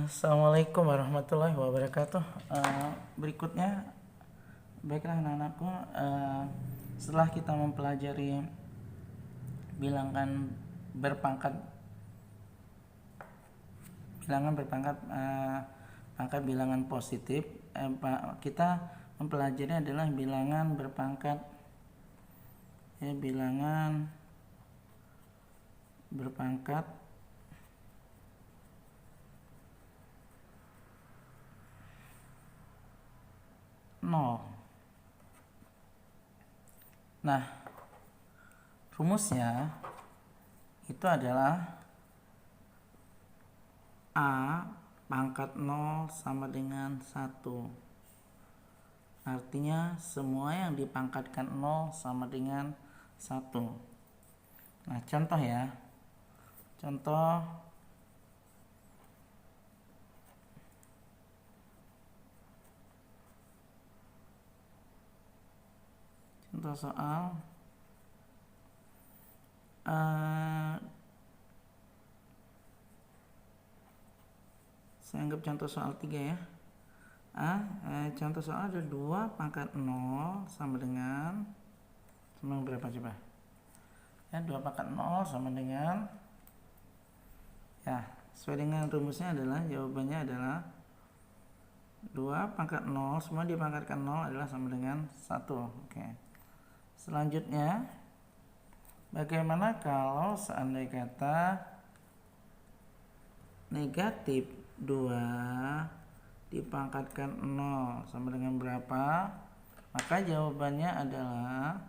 Assalamualaikum warahmatullahi wabarakatuh. Berikutnya, baiklah anak-anakku, setelah kita mempelajari bilangan berpangkat pangkat bilangan positif, kita mempelajari adalah bilangan berpangkat bilangan berpangkat nol. Nah, rumusnya itu adalah A pangkat 0 sama dengan 1. Artinya semua yang dipangkatkan 0 sama dengan 1. Nah, contoh ya. Contoh soal saya anggap contoh soal 3 ya. Contoh soal ada 2 pangkat 0 sama dengan berapa coba? Ya, 2 pangkat 0 sama dengan, ya, sesuai dengan rumusnya adalah jawabannya adalah 2 pangkat 0 semua dipangkatkan 0 adalah sama dengan 1. Oke. Selanjutnya, bagaimana kalau seandainya kata negatif 2 dipangkatkan 0 sama dengan berapa? Maka jawabannya adalah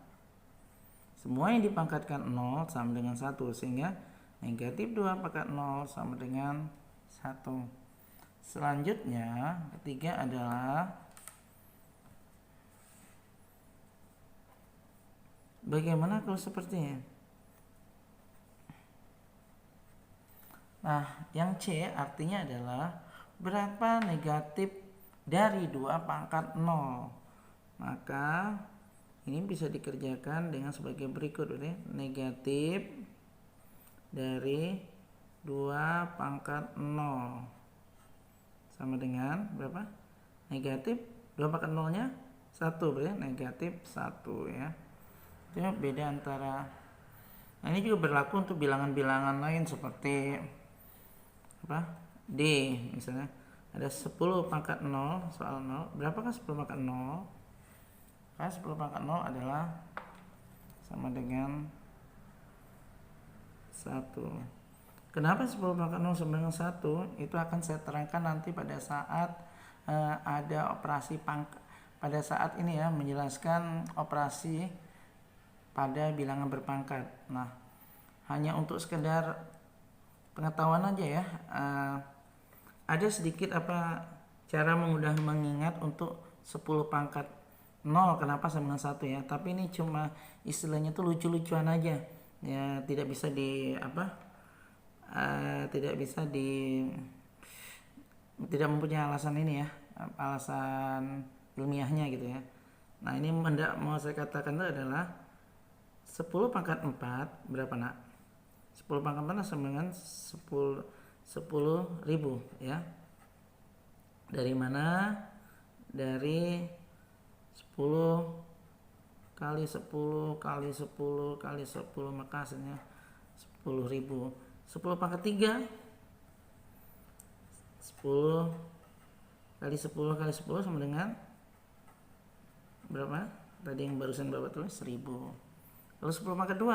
semua yang dipangkatkan 0 sama dengan 1, sehingga negatif 2 pangkat 0 sama dengan 1. Selanjutnya, ketiga adalah bagaimana kalau seperti ini? Nah, yang C artinya adalah berapa negatif dari 2 pangkat 0. Maka ini bisa dikerjakan dengan sebagai berikut, ya. Negatif dari 2 pangkat 0 sama dengan berapa? Negatif 2 pangkat 0-nya 1, berarti negatif 1 ya. Itu beda antara. Nah, ini juga berlaku untuk bilangan-bilangan lain seperti D misalnya. Ada 10 pangkat 0, soal 0. Berapakah 10 pangkat 0? 10 pangkat 0 adalah sama dengan 1. Kenapa 10 pangkat 0 sama dengan 1? Itu akan saya terangkan nanti pada saat ada operasi pada saat ini ya, menjelaskan operasi pada bilangan berpangkat. Nah, hanya untuk sekedar pengetahuan aja ya, ada sedikit cara mudah mengingat untuk 10 pangkat 0 kenapa sama dengan 1 ya. Tapi ini cuma istilahnya tuh lucu-lucuan aja ya, tidak bisa tidak mempunyai alasan ini ya, alasan ilmiahnya gitu ya. Nah, ini mau saya katakan itu adalah 10 pangkat 4 berapa nak? 10 pangkat 4 sama dengan 10.000 ya. Dari mana? Dari 10 kali 10 kali 10 kali 10, maka hasilnya 10.000. 10 pangkat 3 10 kali 10 kali 10 sama dengan berapa? Tadi yang barusan Bapak tulis 1000. Kalau 10 pangkat 2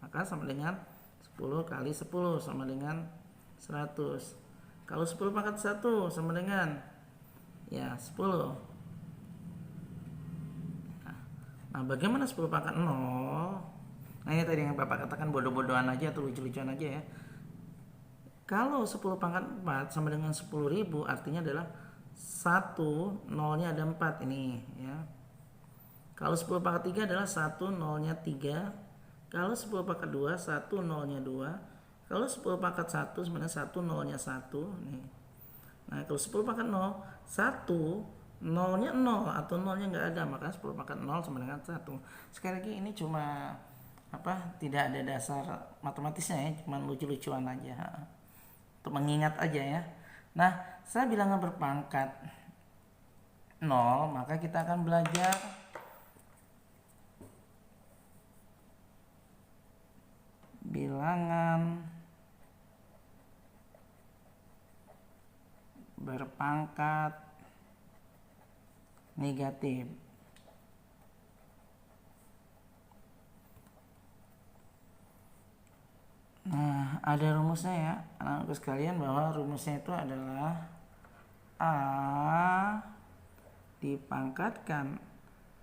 maka sama dengan 10 kali 10 sama dengan 100. Kalau 10 pangkat 1 sama dengan 10. Nah, bagaimana 10 pangkat 0? Nah, ini tadi yang Bapak katakan bodoh-bodohan aja atau lucu-lucuan aja ya. Kalau 10 pangkat 4 sama dengan 10.000 artinya adalah 1 nolnya ada 4 ini ya. Kalau 10 pangkat 3 adalah 1 nolnya 3. Kalau 10 pangkat 2 1 nolnya 2. Kalau 10 pangkat 1 sebenarnya 1 nolnya 1 nih. Nah, kalau 10 pangkat 0 1 nolnya 0 atau nolnya nggak ada, maka 10 pangkat 0 sama dengan 1. Sekali lagi ini cuma tidak ada dasar matematisnya ya, cuma lucu-lucuan aja. untuk mengingat aja ya. Nah, setelah bilangan berpangkat 0, maka kita akan belajar bilangan berpangkat negatif. Nah, ada rumusnya ya, anak-anakku sekalian, bahwa rumusnya itu adalah A dipangkatkan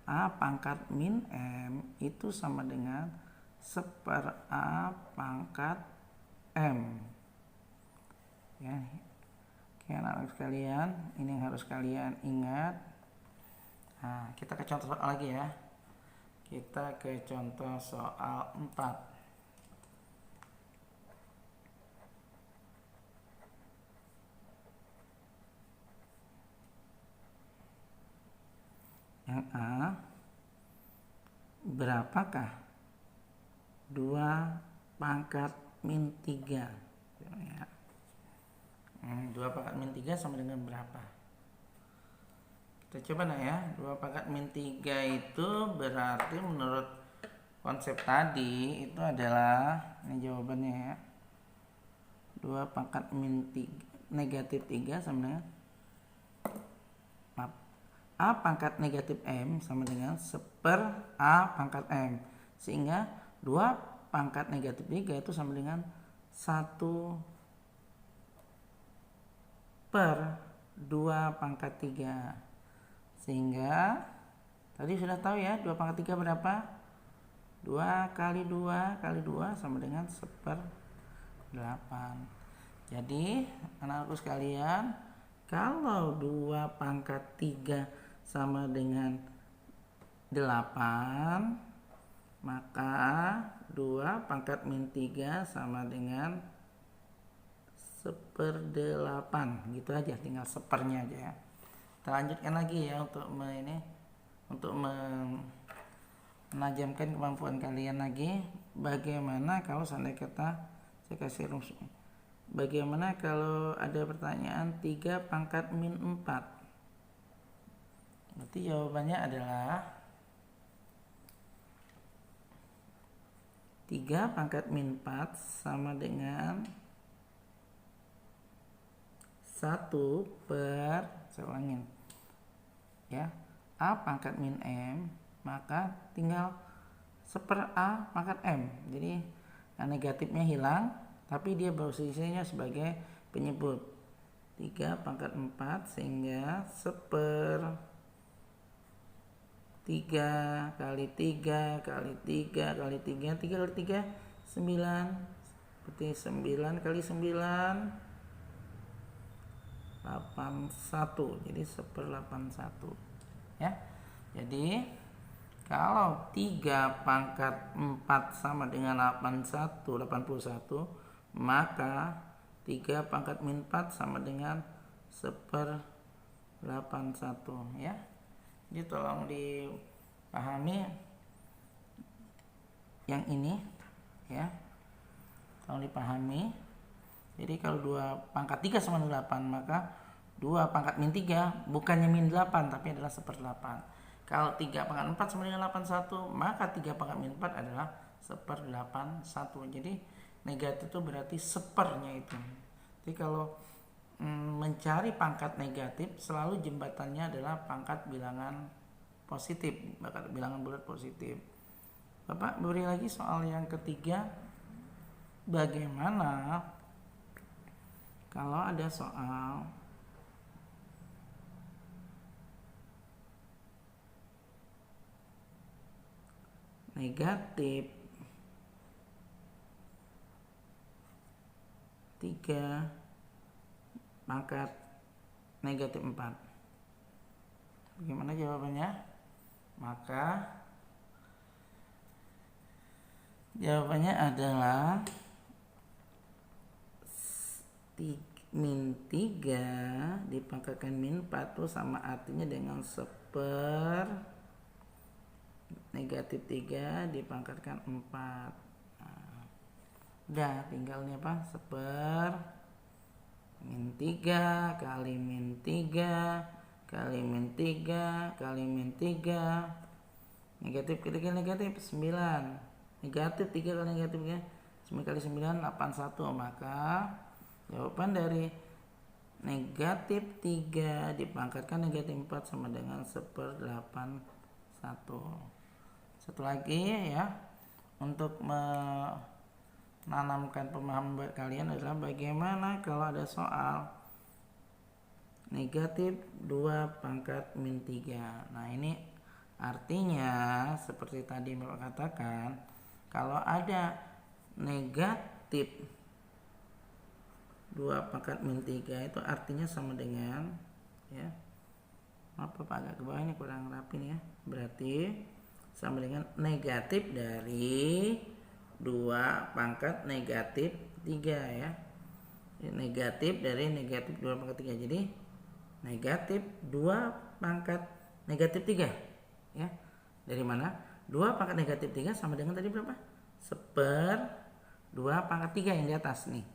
A pangkat min M itu sama dengan 1/A pangkat M. Ya. Oke, anak-anak sekalian, ini yang harus kalian ingat. Nah, kita ke contoh soal lagi ya. Kita ke contoh soal 4. Yang A, berapakah 2 pangkat min 3? Ya. 2 pangkat min 3 sama dengan berapa? Kita coba nah ya. 2 pangkat min 3 itu berarti menurut konsep tadi itu adalah, ini jawabannya ya, 2 pangkat min 3 negatif 3 sama dengan A pangkat negatif M sama dengan 1/A pangkat M. Sehingga 2 pangkat negatif 3 itu sama dengan 1/2 pangkat 3. Sehingga tadi sudah tahu ya, 2 pangkat 3 berapa? 2 kali 2 kali 2 sama dengan 1/8. Jadi anak-anakku sekalian, kalau 2 pangkat 3 sama dengan 8, maka 2 pangkat min 3 sama dengan 1/8. Gitu aja, tinggal sepernya aja ya. Kita lanjutkan lagi ya untuk menajamkan kemampuan kalian lagi. Bagaimana kalau seandainya saya kasih rumus. Bagaimana kalau ada pertanyaan 3 pangkat min 4? Berarti jawabannya adalah 3 pangkat min 4 sama dengan 1 per, saya ulangin ya, A pangkat min M, maka tinggal 1/A pangkat M. Jadi yang negatifnya hilang, tapi dia posisinya sebagai penyebut. 3 pangkat 4 sehingga 1/3 kali 3 kali 3 kali 3, 3 kali 3 9, berarti 9 kali 9 81, jadi 1/81 ya. Jadi kalau 3 pangkat 4 sama dengan 81, maka 3 pangkat min 4 sama dengan 1/81 ya. Jadi tolong dipahami yang ini ya. Tolong dipahami. Jadi kalau 2 pangkat 3 sama dengan 8, maka 2 pangkat min 3 bukannya min 8 tapi adalah 1/8. Kalau 3 pangkat 4 sama dengan 81, maka 3 pangkat min 4 adalah 1/81. Jadi negatif itu berarti sepernya itu. Jadi kalau mencari pangkat negatif, selalu jembatannya adalah pangkat bilangan positif, pangkat bilangan bulat positif. Bapak beri lagi soal yang ketiga. Bagaimana kalau ada soal negatif 3 pangkat negatif 4? Bagaimana jawabannya? Maka jawabannya adalah min 3 dipangkatkan min 4 itu sama artinya dengan 1/, negatif 3 dipangkatkan 4. Nah, udah tinggal nih apa? 1/, min 3 kali min 3 kali min 3 kali min 3, negatif kali negatif 9, negatif 3 kali negatif 3, 9 kali 9 81. Maka jawaban dari negatif 3 dipangkatkan negatif 4 sama dengan 1/81. Satu lagi ya, untuk menanamkan pemahaman buat kalian adalah bagaimana kalau ada soal negatif 2 pangkat min 3. Nah ini artinya seperti tadi Bapak katakan, kalau ada negatif 2 pangkat min 3 itu artinya sama dengan, ya maaf Bapak agak ke bawah ini kurang rapi nih ya, berarti sama dengan negatif dari 2 pangkat negatif 3 ya. Negatif dari negatif 2 pangkat 3. Jadi negatif 2 pangkat negatif 3 ya. Dari mana? 2 pangkat negatif 3 sama dengan tadi berapa? 1/2 pangkat 3 yang di atas nih.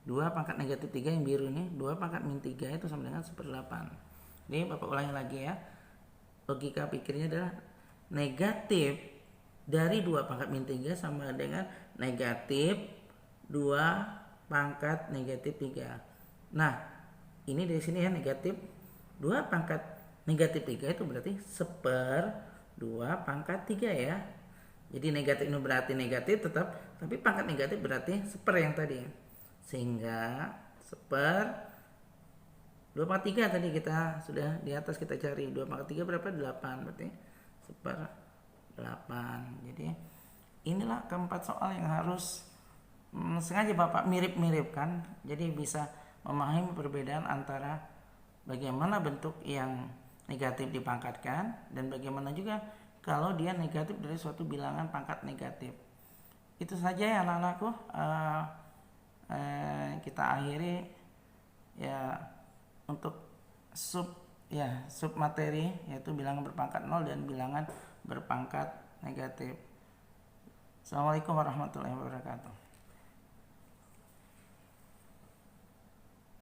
2 pangkat negatif 3 yang biru ini, 2 pangkat min 3 itu sama dengan 1/8. Ini Bapak ulangi lagi ya. Logika pikirnya adalah negatif dari 2 pangkat min 3 sama dengan negatif 2 pangkat negatif 3. Nah, ini dari sini ya, negatif 2 pangkat negatif 3 itu berarti 1/2 pangkat 3 ya. Jadi negatif ini berarti negatif tetap, tapi pangkat negatif berarti 1/, yang tadi. Sehingga 1/2 pangkat 3 tadi kita sudah di atas kita cari. 2 pangkat 3 berapa? 8, berarti 1/8. Jadi inilah keempat soal yang harus sengaja Bapak mirip-miripkan. Jadi bisa memahami perbedaan antara bagaimana bentuk yang negatif dipangkatkan dan bagaimana juga kalau dia negatif dari suatu bilangan pangkat negatif. Itu saja ya anak-anakku. Kita akhiri ya untuk sub materi, yaitu bilangan berpangkat 0 dan bilangan berpangkat negatif. Assalamualaikum warahmatullahi wabarakatuh.